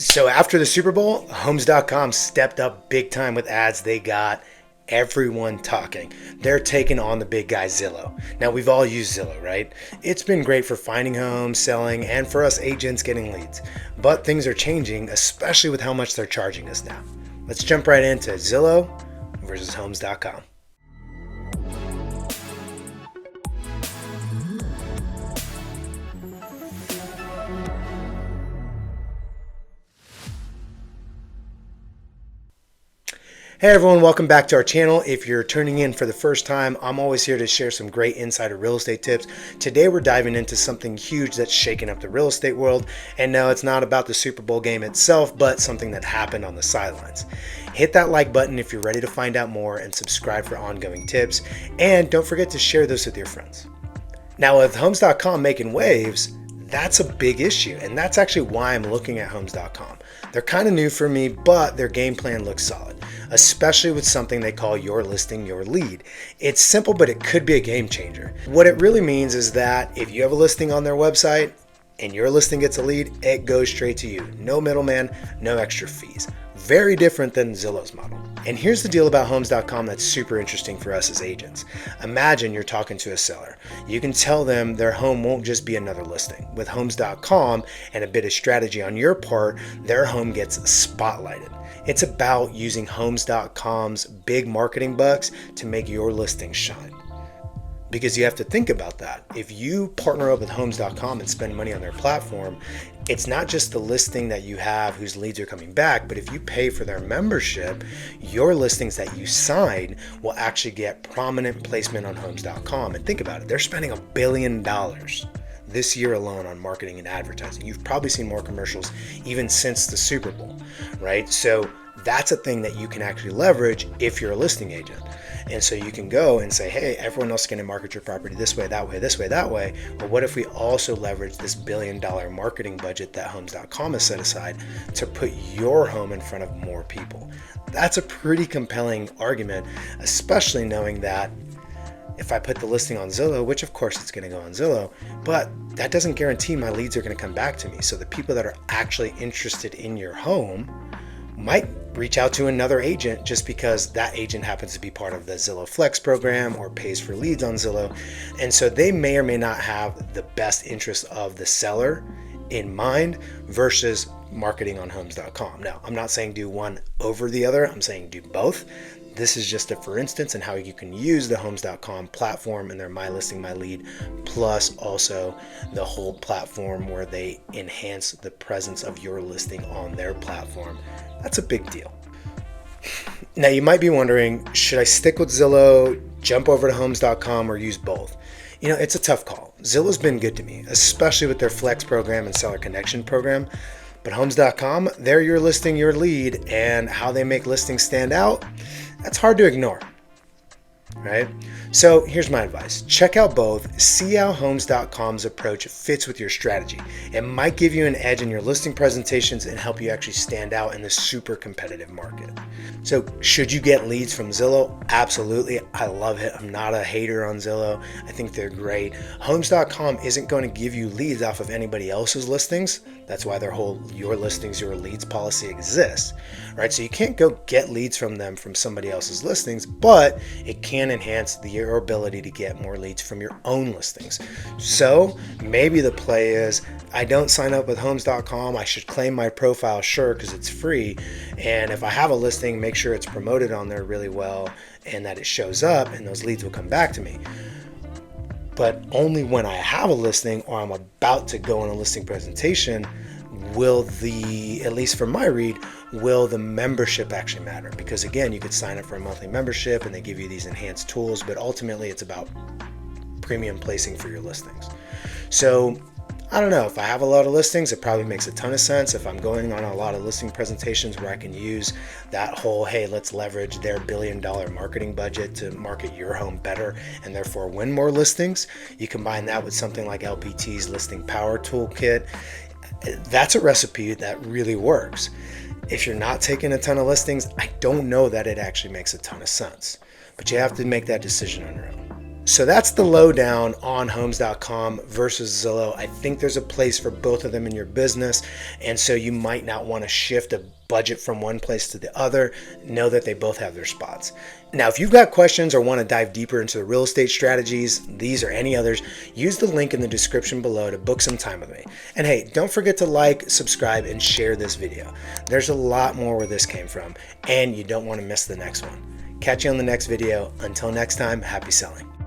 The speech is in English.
So after the Super Bowl, Homes.com stepped up big time with ads. They got everyone talking. They're taking on the big guy Zillow. Now, we've all used Zillow, right? It's been great for finding homes, selling, and for us agents getting leads. But things are changing, especially with how much they're charging us now. Let's jump right into Zillow versus Homes.com. Hey everyone, welcome back to our channel. If you're tuning in for the first time, I'm always here to share some great insider real estate tips. Today we're diving into something huge that's shaking up the real estate world. And no, it's not about the Super Bowl game itself, but something that happened on the sidelines. Hit that like button if you're ready to find out more and subscribe for ongoing tips. And don't forget to share this with your friends. Now with Homes.com making waves, that's a big issue. And that's actually why I'm looking at Homes.com. They're kind of new for me, but their game plan looks solid, especially with something they call your listing, your lead. It's simple, but it could be a game changer. What it really means is that if you have a listing on their website and your listing gets a lead, it goes straight to you. No middleman, no extra fees. Very different than Zillow's model. And here's the deal about Homes.com that's super interesting for us as agents. Imagine you're talking to a seller. You can tell them their home won't just be another listing. With Homes.com and a bit of strategy on your part, their home gets spotlighted. It's about using Homes.com's big marketing bucks to make your listing shine. Because you have to think about that. If you partner up with Homes.com and spend money on their platform, it's not just the listing that you have whose leads are coming back, but if you pay for their membership, your listings that you sign will actually get prominent placement on Homes.com. And think about it, they're spending $1 billion this year alone on marketing and advertising. You've probably seen more commercials even since the Super Bowl, right? So that's a thing that you can actually leverage if you're a listing agent. And so you can go and say, hey, everyone else is going to market your property this way, that way, this way, that way. But what if we also leverage this $1 billion marketing budget that Homes.com has set aside to put your home in front of more people? That's a pretty compelling argument, especially knowing that if I put the listing on Zillow, which of course it's going to go on Zillow, but that doesn't guarantee my leads are going to come back to me. So the people that are actually interested in your home might reach out to another agent just because that agent happens to be part of the Zillow Flex program or pays for leads on Zillow. And so they may or may not have the best interest of the seller in mind versus marketing on Homes.com. Now, I'm not saying do one over the other. I'm saying do both. This is just a for instance and how you can use the Homes.com platform and their My Listing, My Lead, plus also the whole platform where they enhance the presence of your listing on their platform. That's a big deal. Now you might be wondering, should I stick with Zillow, jump over to Homes.com, or use both? You know, it's a tough call. Zillow's been good to me, especially with their Flex program and Seller Connection program. But Homes.com, they're your listing, your lead, and how they make listings stand out, that's hard to ignore, right? So here's my advice. Check out both. See how Homes.com's approach fits with your strategy. It might give you an edge in your listing presentations and help you actually stand out in this super competitive market. So should you get leads from Zillow? Absolutely. I love it. I'm not a hater on Zillow. I think they're great. Homes.com isn't going to give you leads off of anybody else's listings. That's why their whole your listings, your leads policy exists, right? So you can't go get leads from them from somebody else's listings, but it can enhance your ability to get more leads from your own listings. So maybe the play is, I don't sign up with Homes.com. I should claim my profile, sure, because it's free. And if I have a listing, make sure it's promoted on there really well and that it shows up and those leads will come back to me. But only when I have a listing or I'm about to go on a listing presentation will at least for my read, will the membership actually matter? Because again, you could sign up for a monthly membership and they give you these enhanced tools, but ultimately it's about premium placing for your listings. So I don't know, if I have a lot of listings, it probably makes a ton of sense. If I'm going on a lot of listing presentations where I can use that whole, hey, let's leverage their $1 billion marketing budget to market your home better and therefore win more listings, you combine that with something like LPT's Listing Power Toolkit, that's a recipe that really works. If you're not taking a ton of listings, I don't know that it actually makes a ton of sense, but you have to make that decision on your own. So that's the lowdown on homes.com versus Zillow. I think there's a place for both of them in your business, and so you might not want to shift a budget from one place to the other. Know that they both have their spots. Now, if you've got questions or want to dive deeper into the real estate strategies, these or any others, use the link in the description below to book some time with me. And hey, don't forget to like, subscribe, and share this video. There's a lot more where this came from, and you don't want to miss the next one. Catch you on the next video. Until next time, happy selling.